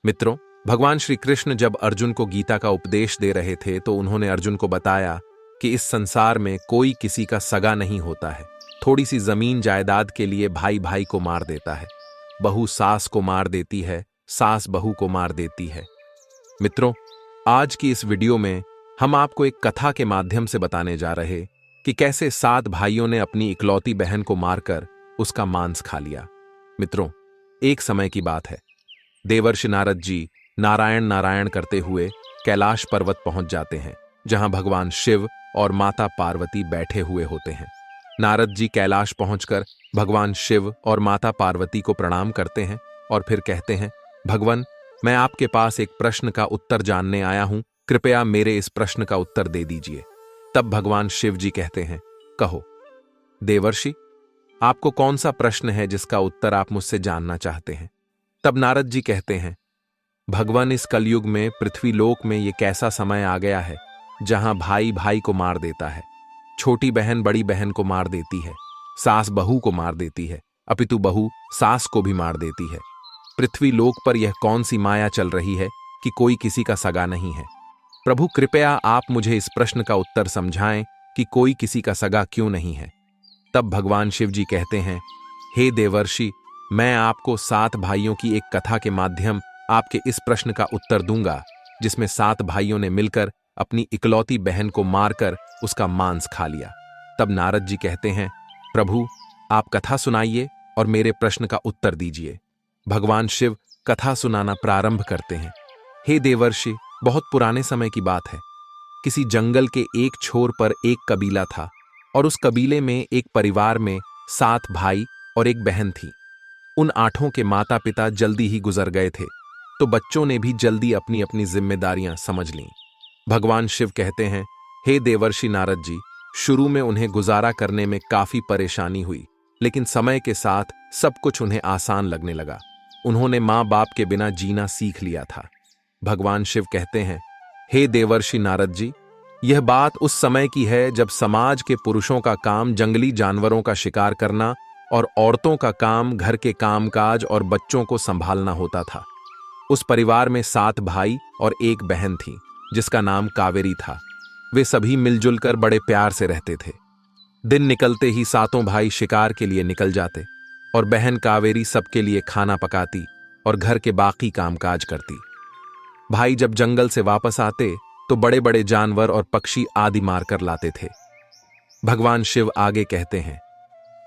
मित्रों, भगवान श्री कृष्ण जब अर्जुन को गीता का उपदेश दे रहे थे तो उन्होंने अर्जुन को बताया कि इस संसार में कोई किसी का सगा नहीं होता है। थोड़ी सी जमीन जायदाद के लिए भाई भाई को मार देता है, बहू सास को मार देती है, सास बहू को मार देती है। मित्रों, आज की इस वीडियो में हम आपको एक कथा के माध्यम से बताने जा रहे कि कैसे 7 भाइयों ने अपनी इकलौती बहन को मारकर उसका मांस खा लिया। मित्रों, एक समय की बात है। देवर्षि नारद जी नारायण नारायण करते हुए कैलाश पर्वत पहुंच जाते हैं, जहां भगवान शिव और माता पार्वती बैठे हुए होते हैं। नारद जी कैलाश पहुंचकर भगवान शिव और माता पार्वती को प्रणाम करते हैं और फिर कहते हैं, भगवान, मैं आपके पास एक प्रश्न का उत्तर जानने आया हूं, कृपया मेरे इस प्रश्न का उत्तर दे दीजिए। तब भगवान शिव जी कहते हैं, कहो। देवर्षि, आपको कौन सा प्रश्न है जिसका उत्तर आप मुझसे जानना चाहते हैं? तब नारद जी कहते हैं, भगवान, इस कलयुग में पृथ्वी लोक में ये कैसा समय आ गया है जहां भाई भाई को मार देता है, छोटी बहन बड़ी बहन को मार देती है, सास बहू को मार देती है, अपितु बहू सास को भी मार देती है। पृथ्वी लोक पर यह कौन सी माया चल रही है कि कोई किसी का सगा नहीं है? प्रभु, कृपया आप मुझे इस प्रश्न का उत्तर समझाएं कि कोई किसी का सगा क्यों नहीं है। तब भगवान शिव जी कहते हैं, हे देवर्षि, मैं आपको 7 भाइयों की एक कथा के माध्यम आपके इस प्रश्न का उत्तर दूंगा, जिसमें 7 भाइयों ने मिलकर अपनी इकलौती बहन को मारकर उसका मांस खा लिया। तब नारद जी कहते हैं, प्रभु, आप कथा सुनाइए और मेरे प्रश्न का उत्तर दीजिए। भगवान शिव कथा सुनाना प्रारंभ करते हैं। हे देवर्षि, बहुत पुराने समय की बात है। किसी जंगल के एक छोर पर एक कबीला था और उस कबीले में एक परिवार में 7 भाई और एक बहन थी। उन 8 के माता पिता जल्दी ही गुजर गए थे, तो बच्चों ने भी जल्दी अपनी अपनी जिम्मेदारियां समझ लीं। भगवान शिव कहते हैं, हे देवर्षि नारद जी, शुरू में उन्हें गुजारा करने में काफी परेशानी हुई, लेकिन समय के साथ सब कुछ उन्हें आसान लगने लगा। उन्होंने माँ बाप के बिना जीना सीख लिया था। भगवान शिव कहते हैं, हे देवर्षि नारद जी, यह बात उस समय की है जब समाज के पुरुषों का काम जंगली जानवरों का शिकार करना और औरतों का काम घर के कामकाज और बच्चों को संभालना होता था। उस परिवार में 7 भाई और एक बहन थी, जिसका नाम कावेरी था। वे सभी मिलजुल कर बड़े प्यार से रहते थे। दिन निकलते ही 7 भाई शिकार के लिए निकल जाते और बहन कावेरी सबके लिए खाना पकाती और घर के बाकी कामकाज करती। भाई जब जंगल से वापस आते तो बड़े बड़े जानवर और पक्षी आदि मारकर लाते थे। भगवान शिव आगे कहते हैं,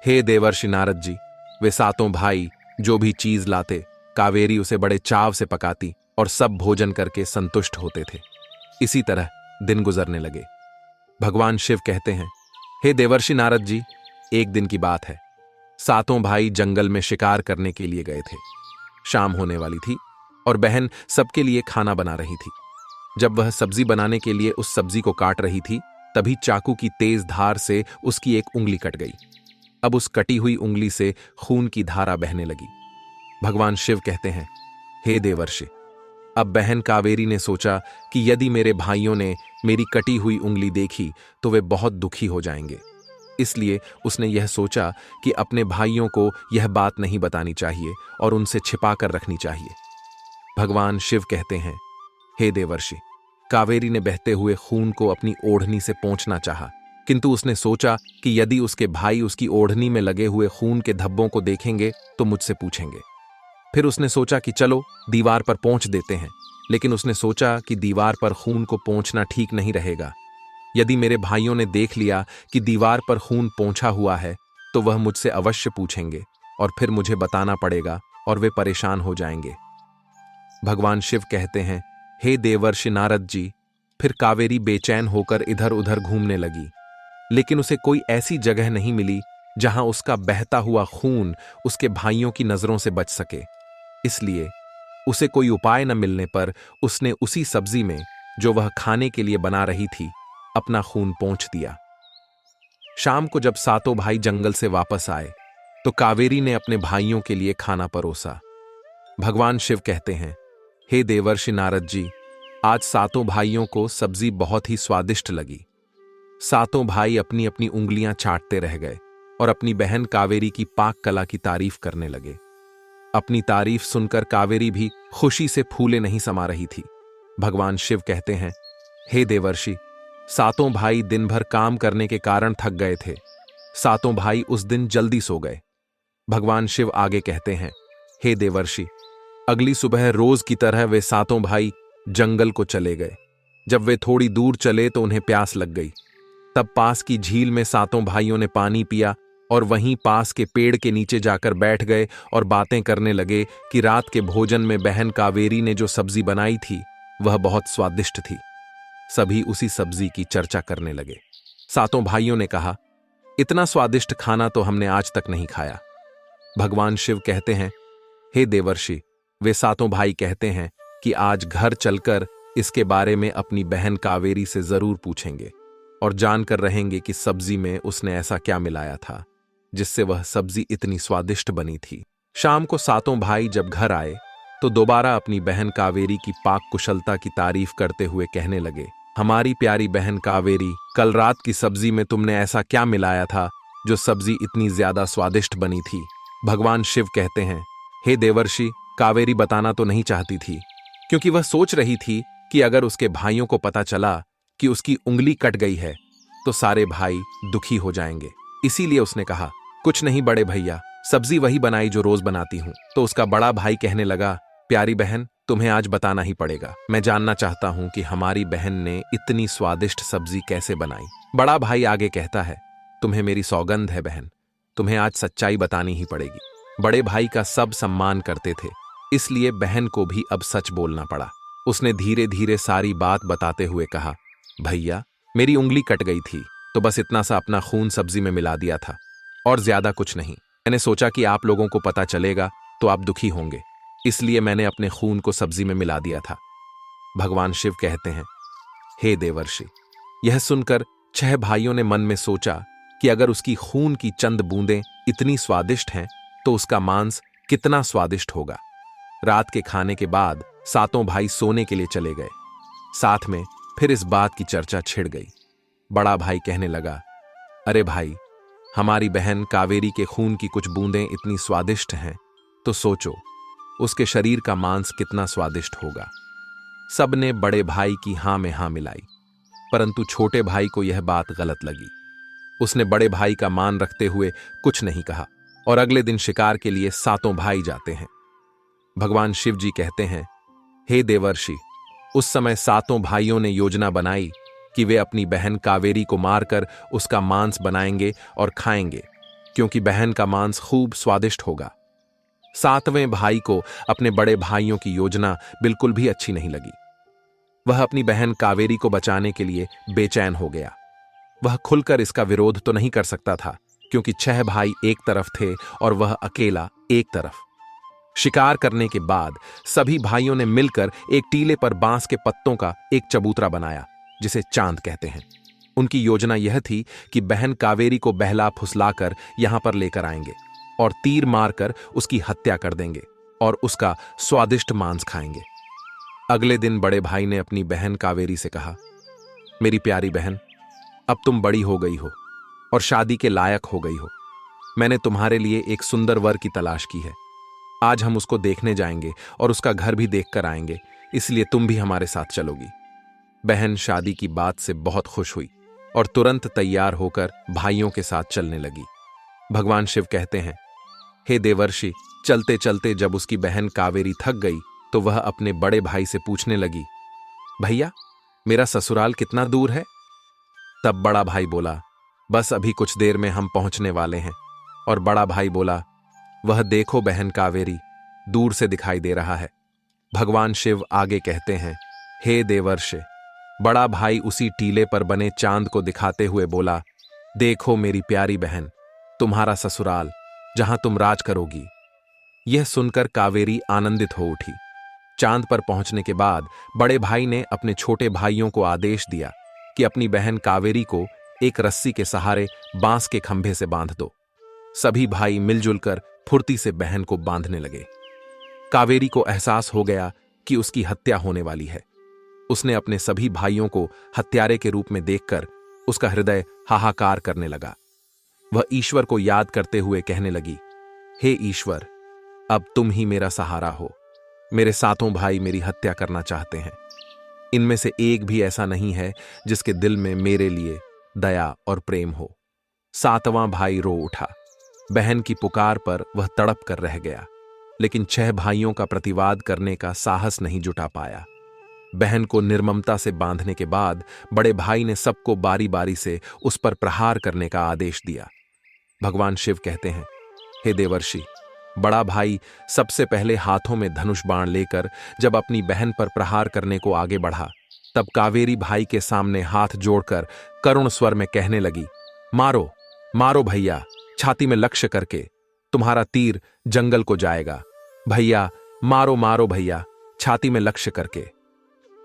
हे देवर्षि नारद जी, वे 7 भाई जो भी चीज लाते, कावेरी उसे बड़े चाव से पकाती और सब भोजन करके संतुष्ट होते थे। इसी तरह दिन गुजरने लगे। भगवान शिव कहते हैं, हे देवर्षि नारद जी, एक दिन की बात है। 7 भाई जंगल में शिकार करने के लिए गए थे। शाम होने वाली थी और बहन सबके लिए खाना बना रही थी। जब वह सब्जी बनाने के लिए उस सब्जी को काट रही थी, तभी चाकू की तेज धार से उसकी एक उंगली कट गई। अब उस कटी हुई उंगली से खून की धारा बहने लगी। भगवान शिव कहते हैं, हे देवर्षि, अब बहन कावेरी ने सोचा कि यदि मेरे भाइयों ने मेरी कटी हुई उंगली देखी तो वे बहुत दुखी हो जाएंगे। इसलिए उसने यह सोचा कि अपने भाइयों को यह बात नहीं बतानी चाहिए और उनसे छिपा कर रखनी चाहिए। भगवान शिव कहते हैं, हे देवर्षि, कावेरी ने बहते हुए खून को अपनी ओढ़नी से पोंछना चाहा, किंतु उसने सोचा कि यदि उसके भाई उसकी ओढ़नी में लगे हुए खून के धब्बों को देखेंगे तो मुझसे पूछेंगे। फिर उसने सोचा कि चलो दीवार पर पोंछ देते हैं, लेकिन उसने सोचा कि दीवार पर खून को पोंछना ठीक नहीं रहेगा। यदि मेरे भाइयों ने देख लिया कि दीवार पर खून पोंछा हुआ है तो वह मुझसे अवश्य पूछेंगे और फिर मुझे बताना पड़ेगा और वे परेशान हो जाएंगे। भगवान शिव कहते हैं, हे देवर्षि नारद जी, फिर कावेरी बेचैन होकर इधर उधर घूमने लगी, लेकिन उसे कोई ऐसी जगह नहीं मिली जहां उसका बहता हुआ खून उसके भाइयों की नजरों से बच सके। इसलिए उसे कोई उपाय न मिलने पर उसने उसी सब्जी में जो वह खाने के लिए बना रही थी अपना खून पोंछ दिया। शाम को जब 7 भाई जंगल से वापस आए तो कावेरी ने अपने भाइयों के लिए खाना परोसा। भगवान शिव कहते हैं, हे देवर्षि नारद जी, आज 7 भाइयों को सब्जी बहुत ही स्वादिष्ट लगी। 7 भाई अपनी अपनी उंगलियां चाटते रह गए और अपनी बहन कावेरी की पाक कला की तारीफ करने लगे। अपनी तारीफ सुनकर कावेरी भी खुशी से फूले नहीं समा रही थी। भगवान शिव कहते हैं, हे देवर्षि, सातों भाई दिन भर काम करने के कारण थक गए थे। सातों भाई उस दिन जल्दी सो गए। भगवान शिव आगे कहते हैं, हे देवर्षि, अगली सुबह रोज की तरह वे सातों भाई जंगल को चले गए। जब वे थोड़ी दूर चले तो उन्हें प्यास लग गई। तब पास की झील में सातों भाइयों ने पानी पिया और वहीं पास के पेड़ के नीचे जाकर बैठ गए और बातें करने लगे कि रात के भोजन में बहन कावेरी ने जो सब्जी बनाई थी वह बहुत स्वादिष्ट थी। सभी उसी सब्जी की चर्चा करने लगे। सातों भाइयों ने कहा, इतना स्वादिष्ट खाना तो हमने आज तक नहीं खाया। भगवान शिव कहते हैं, हे देवर्षि, वे सातों भाई कहते हैं कि आज घर चलकर इसके बारे में अपनी बहन कावेरी से जरूर पूछेंगे और जानकर रहेंगे कि सब्जी में उसने ऐसा क्या मिलाया था जिससे वह सब्जी इतनी स्वादिष्ट बनी थी। शाम को सातों भाई जब घर आए तो दोबारा अपनी बहन कावेरी की पाक कुशलता की तारीफ करते हुए कहने लगे, हमारी प्यारी बहन कावेरी, कल रात की सब्जी में तुमने ऐसा क्या मिलाया था जो सब्जी इतनी ज्यादा स्वादिष्ट बनी थी। भगवान शिव कहते हैं, हे देवर्षि, कावेरी बताना तो नहीं चाहती थी क्योंकि वह सोच रही थी कि अगर उसके भाइयों को पता चला कि उसकी उंगली कट गई है तो सारे भाई दुखी हो जाएंगे। इसीलिए उसने कहा, कुछ नहीं बड़े भैया, सब्जी वही बनाई जो रोज बनाती हूं। तो उसका बड़ा भाई कहने लगा, प्यारी बहन, तुम्हें आज बताना ही पड़ेगा। मैं जानना चाहता हूं कि हमारी बहन ने इतनी स्वादिष्ट सब्जी कैसे बनाई। बड़ा भाई आगे कहता है, तुम्हें मेरी सौगंध है बहन, तुम्हें आज सच्चाई बतानी ही पड़ेगी। बड़े भाई का सब सम्मान करते थे, इसलिए बहन को भी अब सच बोलना पड़ा। उसने धीरे धीरे सारी बात बताते हुए कहा, भैया, मेरी उंगली कट गई थी तो बस इतना सा अपना खून सब्जी में मिला दिया था और ज्यादा कुछ नहीं। मैंने सोचा कि आप लोगों को पता चलेगा तो आप दुखी होंगे, इसलिए मैंने अपने खून को सब्जी में मिला दिया था। भगवान शिव कहते हैं, हे देवर्षि, यह सुनकर 6 भाइयों ने मन में सोचा कि अगर उसकी खून की चंद बूंदें इतनी स्वादिष्ट हैं तो उसका मांस कितना स्वादिष्ट होगा। रात के खाने के बाद सातों भाई सोने के लिए चले गए। साथ में फिर इस बात की चर्चा छिड़ गई। बड़ा भाई कहने लगा, अरे भाई, हमारी बहन कावेरी के खून की कुछ बूंदें इतनी स्वादिष्ट हैं तो सोचो उसके शरीर का मांस कितना स्वादिष्ट होगा। सबने बड़े भाई की हां में हां मिलाई, परंतु छोटे भाई को यह बात गलत लगी। उसने बड़े भाई का मान रखते हुए कुछ नहीं कहा और अगले दिन शिकार के लिए सातों भाई जाते हैं। भगवान शिव जी कहते हैं, हे देवर्षि, उस समय सातों भाइयों ने योजना बनाई कि वे अपनी बहन कावेरी को मारकर उसका मांस बनाएंगे और खाएंगे, क्योंकि बहन का मांस खूब स्वादिष्ट होगा। सातवें भाई को अपने बड़े भाइयों की योजना बिल्कुल भी अच्छी नहीं लगी। वह अपनी बहन कावेरी को बचाने के लिए बेचैन हो गया। वह खुलकर इसका विरोध तो नहीं कर सकता था क्योंकि 6 भाई एक तरफ थे और वह अकेला एक तरफ। शिकार करने के बाद सभी भाइयों ने मिलकर एक टीले पर बांस के पत्तों का एक चबूतरा बनाया जिसे चांद कहते हैं। उनकी योजना यह थी कि बहन कावेरी को बहला फुसलाकर यहां पर लेकर आएंगे और तीर मारकर उसकी हत्या कर देंगे और उसका स्वादिष्ट मांस खाएंगे। अगले दिन बड़े भाई ने अपनी बहन कावेरी से कहा, मेरी प्यारी बहन, अब तुम बड़ी हो गई हो और शादी के लायक हो गई हो। मैंने तुम्हारे लिए एक सुंदर वर की तलाश की है। आज हम उसको देखने जाएंगे और उसका घर भी देख कर आएंगे, इसलिए तुम भी हमारे साथ चलोगी। बहन शादी की बात से बहुत खुश हुई और तुरंत तैयार होकर भाइयों के साथ चलने लगी। भगवान शिव कहते हैं, हे देवर्षि, चलते चलते जब उसकी बहन कावेरी थक गई तो वह अपने बड़े भाई से पूछने लगी, भैया, मेरा ससुराल कितना दूर है? तब बड़ा भाई बोला, बस अभी कुछ देर में हम पहुंचने वाले हैं। और बड़ा भाई बोला, वह देखो बहन कावेरी, दूर से दिखाई दे रहा है। भगवान शिव आगे कहते हैं, हे देवर्षि, बड़ा भाई उसी टीले पर बने चांद को दिखाते हुए बोला, देखो मेरी प्यारी बहन, तुम्हारा ससुराल, जहां तुम राज करोगी। यह सुनकर कावेरी आनंदित हो उठी। चांद पर पहुंचने के बाद बड़े भाई ने अपने छोटे भाइयों को आदेश दिया कि अपनी बहन कावेरी को एक रस्सी के सहारे बांस के खंभे से बांध दो। सभी भाई मिलजुल कर फुर्ती से बहन को बांधने लगे। कावेरी को एहसास हो गया कि उसकी हत्या होने वाली है। उसने अपने सभी भाइयों को हत्यारे के रूप में देखकर उसका हृदय हाहाकार करने लगा। वह ईश्वर को याद करते हुए कहने लगी, हे ईश्वर, अब तुम ही मेरा सहारा हो। मेरे सातों भाई मेरी हत्या करना चाहते हैं। इनमें से एक भी ऐसा नहीं है जिसके दिल में मेरे लिए दया और प्रेम हो। सातवां भाई रो उठा। बहन की पुकार पर वह तड़प कर रह गया, लेकिन 6 भाइयों का प्रतिवाद करने का साहस नहीं जुटा पाया। बहन को निर्ममता से बांधने के बाद बड़े भाई ने सबको बारी बारी से उस पर प्रहार करने का आदेश दिया। भगवान शिव कहते हैं, हे देवर्षि, बड़ा भाई सबसे पहले हाथों में धनुष बाण लेकर जब अपनी बहन पर प्रहार करने को आगे बढ़ा, तब कावेरी भाई के सामने हाथ जोड़कर करुण स्वर में कहने लगी, मारो मारो भैया, छाती में लक्ष्य करके, तुम्हारा तीर जंगल को जाएगा। भैया मारो मारो भैया, छाती में लक्ष्य करके।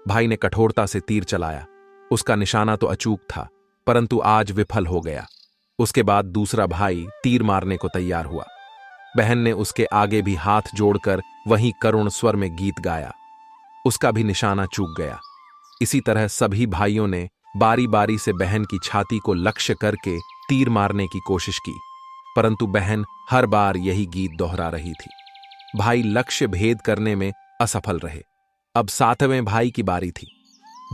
भाई ने कठोरता से तीर चलाया। उसका निशाना तो अचूक था, परंतु आज विफल हो गया। उसके बाद दूसरा भाई तीर मारने को तैयार हुआ। बहन ने उसके आगे भी हाथ जोड़कर वहीं करुण स्वर में गीत गाया। उसका भी निशाना चूक गया। इसी तरह सभी भाइयों ने बारी बारी से बहन की छाती को लक्ष्य करके तीर मारने की कोशिश की, परंतु बहन हर बार यही गीत दोहरा रही थी। भाई लक्ष्य भेद करने में असफल रहे। अब 7वें भाई की बारी थी।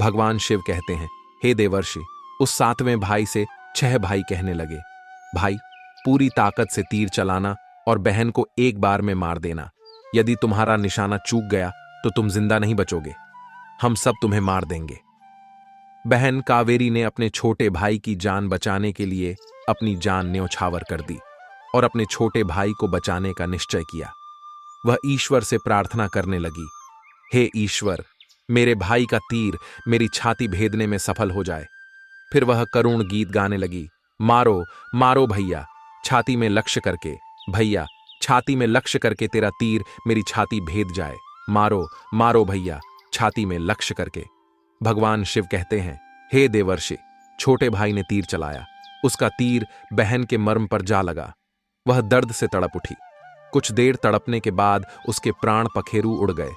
भगवान शिव कहते हैं, हे देवर्षि, उस 7वें भाई से 6 भाई कहने लगे, भाई पूरी ताकत से तीर चलाना और बहन को एक बार में मार देना। यदि तुम्हारा निशाना चूक गया तो तुम जिंदा नहीं बचोगे, हम सब तुम्हें मार देंगे। बहन कावेरी ने अपने छोटे भाई की जान बचाने के लिए अपनी जान न्यौछावर कर दी और अपने छोटे भाई को बचाने का निश्चय किया। वह ईश्वर से प्रार्थना करने लगी, हे ईश्वर, मेरे भाई का तीर मेरी छाती भेदने में सफल हो जाए। फिर वह करुण गीत गाने लगी, मारो मारो भैया, छाती में लक्ष्य करके, भैया छाती में लक्ष्य करके तेरा तीर मेरी छाती भेद जाए। मारो मारो भैया, छाती में लक्ष्य करके। भगवान शिव कहते हैं, हे देवर्षि, छोटे भाई ने तीर चलाया। उसका तीर बहन के मर्म पर जा लगा। वह दर्द से तड़प उठी। कुछ देर तड़पने के बाद उसके प्राण पखेरु उड़ गए।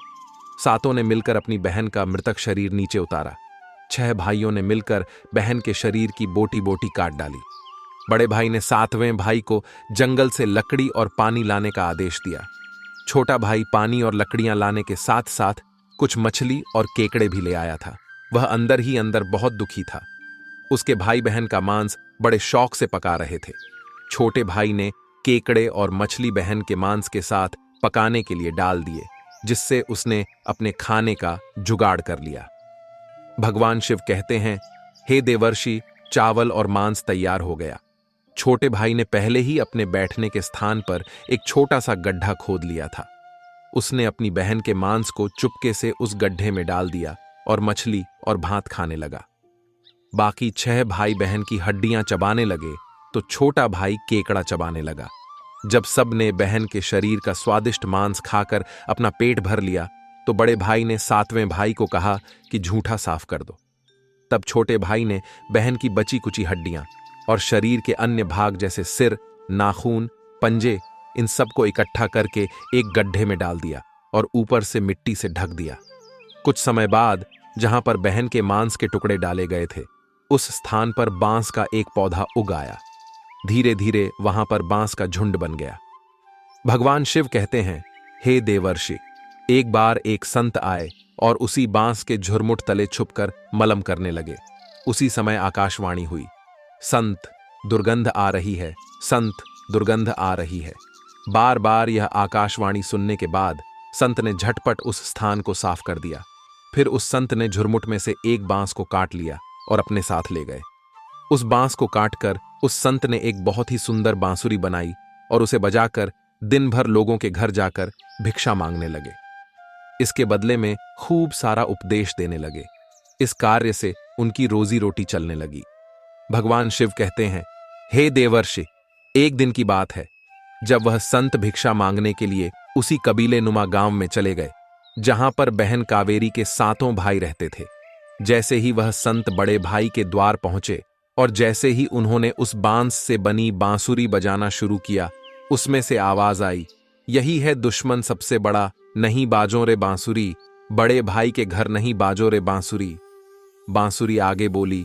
सातों ने मिलकर अपनी बहन का मृतक शरीर नीचे उतारा। 6 भाइयों ने मिलकर बहन के शरीर की बोटी बोटी काट डाली। बड़े भाई ने 7वें भाई को जंगल से लकड़ी और पानी लाने का आदेश दिया। छोटा भाई पानी और लकड़ियां लाने के साथ साथ कुछ मछली और केकड़े भी ले आया था। वह अंदर ही अंदर बहुत दुखी था। उसके भाई बहन का मांस बड़े शौक से पका रहे थे। छोटे भाई ने केकड़े और मछली बहन के मांस के साथ पकाने के लिए डाल दिए, जिससे उसने अपने खाने का जुगाड़ कर लिया। भगवान शिव कहते हैं, हे देवर्षि, चावल और मांस तैयार हो गया। छोटे भाई ने पहले ही अपने बैठने के स्थान पर एक छोटा सा गड्ढा खोद लिया था। उसने अपनी बहन के मांस को चुपके से उस गड्ढे में डाल दिया और मछली और भात खाने लगा। बाकी 6 भाई बहन की हड्डियां चबाने लगे तो छोटा भाई केकड़ा चबाने लगा। जब सब ने बहन के शरीर का स्वादिष्ट मांस खाकर अपना पेट भर लिया तो बड़े भाई ने 7वें भाई को कहा कि झूठा साफ कर दो। तब छोटे भाई ने बहन की बची कुची हड्डियां और शरीर के अन्य भाग जैसे सिर, नाखून, पंजे, इन सब को इकट्ठा करके एक गड्ढे में डाल दिया और ऊपर से मिट्टी से ढक दिया। कुछ समय बाद जहां पर बहन के मांस के टुकड़े डाले गए थे, उस स्थान पर बांस का एक पौधा उग आया। धीरे धीरे वहां पर बांस का झुंड बन गया। भगवान शिव कहते हैं, हे देवर्षि, एक बार एक संत आए और उसी बांस के झुरमुट तले छुपकर मलम करने लगे। उसी समय आकाशवाणी हुई, संत दुर्गंध आ रही है, संत दुर्गंध आ रही है। बार बार यह आकाशवाणी सुनने के बाद संत ने झटपट उस स्थान को साफ कर दिया। फिर उस संत ने झुरमुट में से एक बांस को काट लिया और अपने साथ ले गए। उस बांस को काटकर उस संत ने एक बहुत ही सुंदर बांसुरी बनाई और उसे बजाकर दिन भर लोगों के घर जाकर भिक्षा मांगने लगे। इसके बदले में खूब सारा उपदेश देने लगे। इस कार्य से उनकी रोजी रोटी चलने लगी। भगवान शिव कहते हैं, हे देवर्षि, एक दिन की बात है जब वह संत भिक्षा मांगने के लिए उसी कबीले नुमा गांव में चले गए जहां पर बहन कावेरी के 7 भाई रहते थे। जैसे ही वह संत बड़े भाई के द्वार पहुंचे और जैसे ही उन्होंने उस बांस से बनी बांसुरी बजाना शुरू किया, उसमें से आवाज आई, यही है दुश्मन सबसे बड़ा, नहीं बाजों रे बांसुरी, बड़े भाई के घर नहीं बाजों रे बांसुरी। बांसुरी आगे बोली,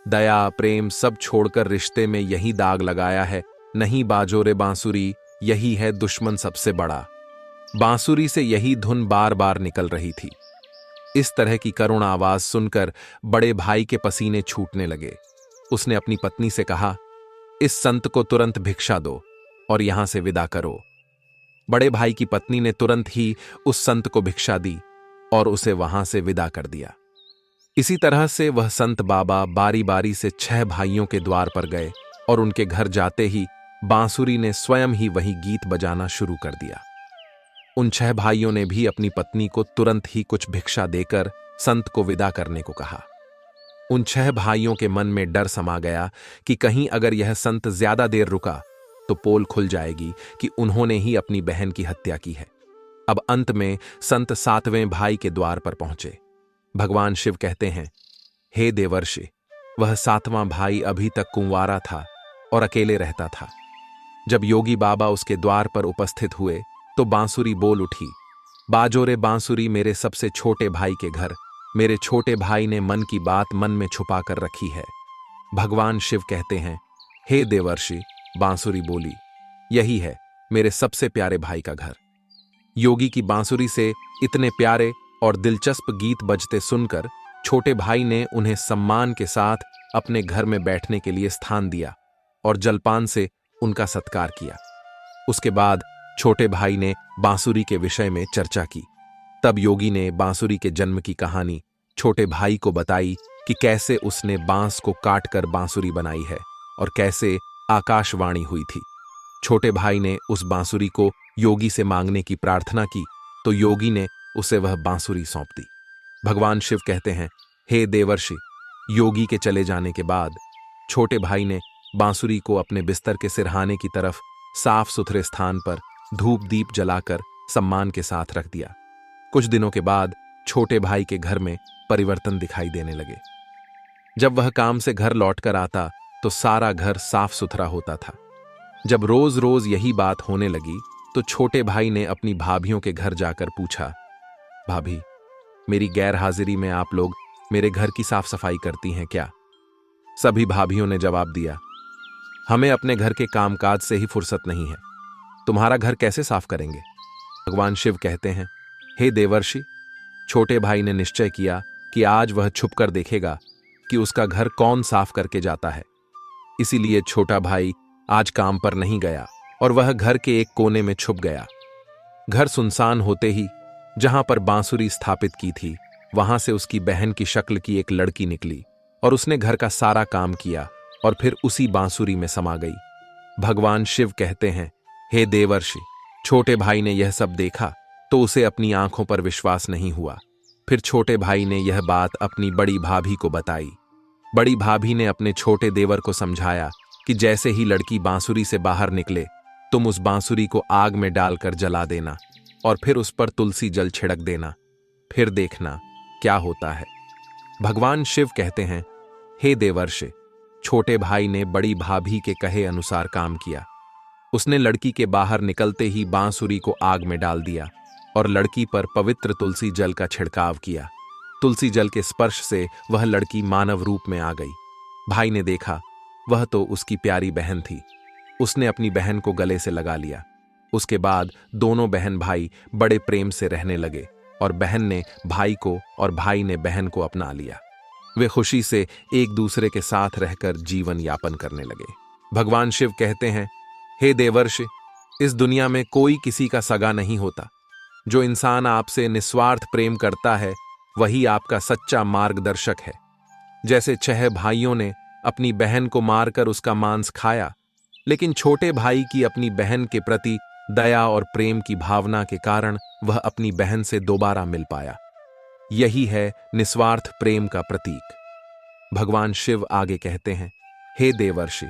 दया प्रेम सब छोड़कर रिश्ते में यही दाग लगाया है, नहीं बाजों रे बांसुरी, यही है दुश्मन सबसे बड़ा। बांसुरी से यही धुन बार बार निकल रही थी। इस तरह की करुण आवाज सुनकर बड़े भाई के पसीने छूटने लगे। उसने अपनी पत्नी से कहा, इस संत को तुरंत भिक्षा दो और यहां से विदा करो। बड़े भाई की पत्नी ने तुरंत ही उस संत को भिक्षा दी और उसे वहां से विदा कर दिया। इसी तरह से वह संत बाबा बारी बारी से 6 भाइयों के द्वार पर गए और उनके घर जाते ही बांसुरी ने स्वयं ही वही गीत बजाना शुरू कर दिया। उन 6 भाइयों ने भी अपनी पत्नी को तुरंत ही कुछ भिक्षा देकर संत को विदा करने को कहा। उन 6 भाइयों के मन में डर समा गया कि कहीं अगर यह संत ज्यादा देर रुका तो पोल खुल जाएगी कि उन्होंने ही अपनी बहन की हत्या की है। अब अंत में संत 7वें भाई के द्वार पर पहुंचे। भगवान शिव कहते हैं, हे देवर्षि, वह 7वां भाई अभी तक कुंवारा था और अकेले रहता था। जब योगी बाबा उसके द्वार पर उपस्थित हुए तो बांसुरी बोल उठी, बाजो रे बांसुरी मेरे सबसे छोटे भाई के घर, मेरे छोटे भाई ने मन की बात मन में छुपा कर रखी है। भगवान शिव कहते हैं, हे देवर्षि, बांसुरी बोली, यही है मेरे सबसे प्यारे भाई का घर। योगी की बांसुरी से इतने प्यारे और दिलचस्प गीत बजते सुनकर छोटे भाई ने उन्हें सम्मान के साथ अपने घर में बैठने के लिए स्थान दिया और जलपान से उनका सत्कार किया। उसके बाद छोटे भाई ने बांसुरी के विषय में चर्चा की। तब योगी ने बांसुरी के जन्म की कहानी छोटे भाई को बताई कि कैसे उसने बांस को काटकर बांसुरी बनाई है और कैसे आकाशवाणी हुई थी। छोटे भाई ने उस बांसुरी को योगी से मांगने की प्रार्थना की तो योगी ने उसे वह बांसुरी सौंप दी। भगवान शिव कहते हैं, हे देवर्षि, योगी के चले जाने के बाद छोटे भाई ने बांसुरी को अपने बिस्तर के सिरहाने की तरफ साफ सुथरे स्थान पर धूप दीप जलाकर सम्मान के साथ रख दिया। कुछ दिनों के बाद छोटे भाई के घर में परिवर्तन दिखाई देने लगे। जब वह काम से घर लौटकर आता तो सारा घर साफ सुथरा होता था। जब रोज रोज यही बात होने लगी तो छोटे भाई ने अपनी भाभियों के घर जाकर पूछा, भाभी, मेरी गैर हाजिरी में आप लोग मेरे घर की साफ सफाई करती हैं क्या? सभी भाभियों ने जवाब दिया, हमें अपने घर के कामकाज से ही फुर्सत नहीं है, तुम्हारा घर कैसे साफ करेंगे? भगवान शिव कहते हैं, हे देवर्षि, छोटे भाई ने निश्चय किया कि आज वह छुपकर देखेगा कि उसका घर कौन साफ करके जाता है। इसीलिए छोटा भाई आज काम पर नहीं गया और वह घर के एक कोने में छुप गया। घर सुनसान होते ही जहां पर बांसुरी स्थापित की थी वहां से उसकी बहन की शक्ल की एक लड़की निकली और उसने घर का सारा काम किया और फिर उसी बांसुरी में समा गई। भगवान शिव कहते हैं, हे देवर्षि, छोटे भाई ने यह सब देखा तो उसे अपनी आंखों पर विश्वास नहीं हुआ। फिर छोटे भाई ने यह बात अपनी बड़ी भाभी को बताई। बड़ी भाभी ने अपने छोटे देवर को समझाया कि जैसे ही लड़की बांसुरी से बाहर निकले तुम उस बांसुरी को आग में डालकर जला देना और फिर उस पर तुलसी जल छिड़क देना, फिर देखना क्या होता है। भगवान शिव कहते हैं, हे देवर्षि, छोटे भाई ने बड़ी भाभी के कहे अनुसार काम किया। उसने लड़की के बाहर निकलते ही बांसुरी को आग में डाल दिया और लड़की पर पवित्र तुलसी जल का छिड़काव किया। तुलसी जल के स्पर्श से वह लड़की मानव रूप में आ गई। भाई ने देखा वह तो उसकी प्यारी बहन थी। उसने अपनी बहन को गले से लगा लिया। उसके बाद दोनों बहन भाई बड़े प्रेम से रहने लगे और बहन ने भाई को और भाई ने बहन को अपना लिया। वे खुशी से एक दूसरे के साथ रहकर जीवन यापन करने लगे। भगवान शिव कहते हैं, हे देवर्षि, इस दुनिया में कोई किसी का सगा नहीं होता। जो इंसान आपसे निस्वार्थ प्रेम करता है वही आपका सच्चा मार्गदर्शक है। जैसे 6 भाइयों ने अपनी बहन को मारकर उसका मांस खाया, लेकिन छोटे भाई की अपनी बहन के प्रति दया और प्रेम की भावना के कारण वह अपनी बहन से दोबारा मिल पाया। यही है निस्वार्थ प्रेम का प्रतीक। भगवान शिव आगे कहते हैं, हे देवर्षि,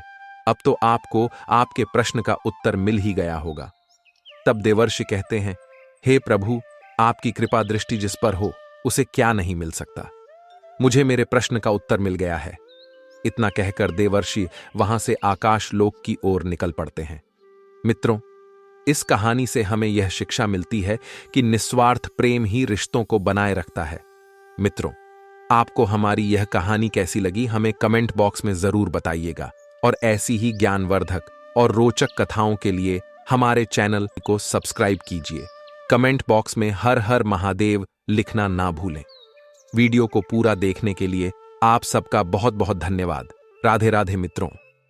अब तो आपको आपके प्रश्न का उत्तर मिल ही गया होगा। तब देवर्षि कहते हैं, हे प्रभु, आपकी कृपा दृष्टि जिस पर हो उसे क्या नहीं मिल सकता। मुझे मेरे प्रश्न का उत्तर मिल गया है। इतना कहकर देवर्षि वहां से आकाश लोक की ओर निकल पड़ते हैं। मित्रों, इस कहानी से हमें यह शिक्षा मिलती है कि निस्वार्थ प्रेम ही रिश्तों को बनाए रखता है। मित्रों, आपको हमारी यह कहानी कैसी लगी हमें कमेंट बॉक्स में जरूर बताइएगा और ऐसी ही ज्ञानवर्धक और रोचक कथाओं के लिए हमारे चैनल को सब्सक्राइब कीजिए। कमेंट बॉक्स में हर हर महादेव लिखना ना भूलें। वीडियो को पूरा देखने के लिए आप सबका बहुत बहुत धन्यवाद। राधे राधे मित्रों।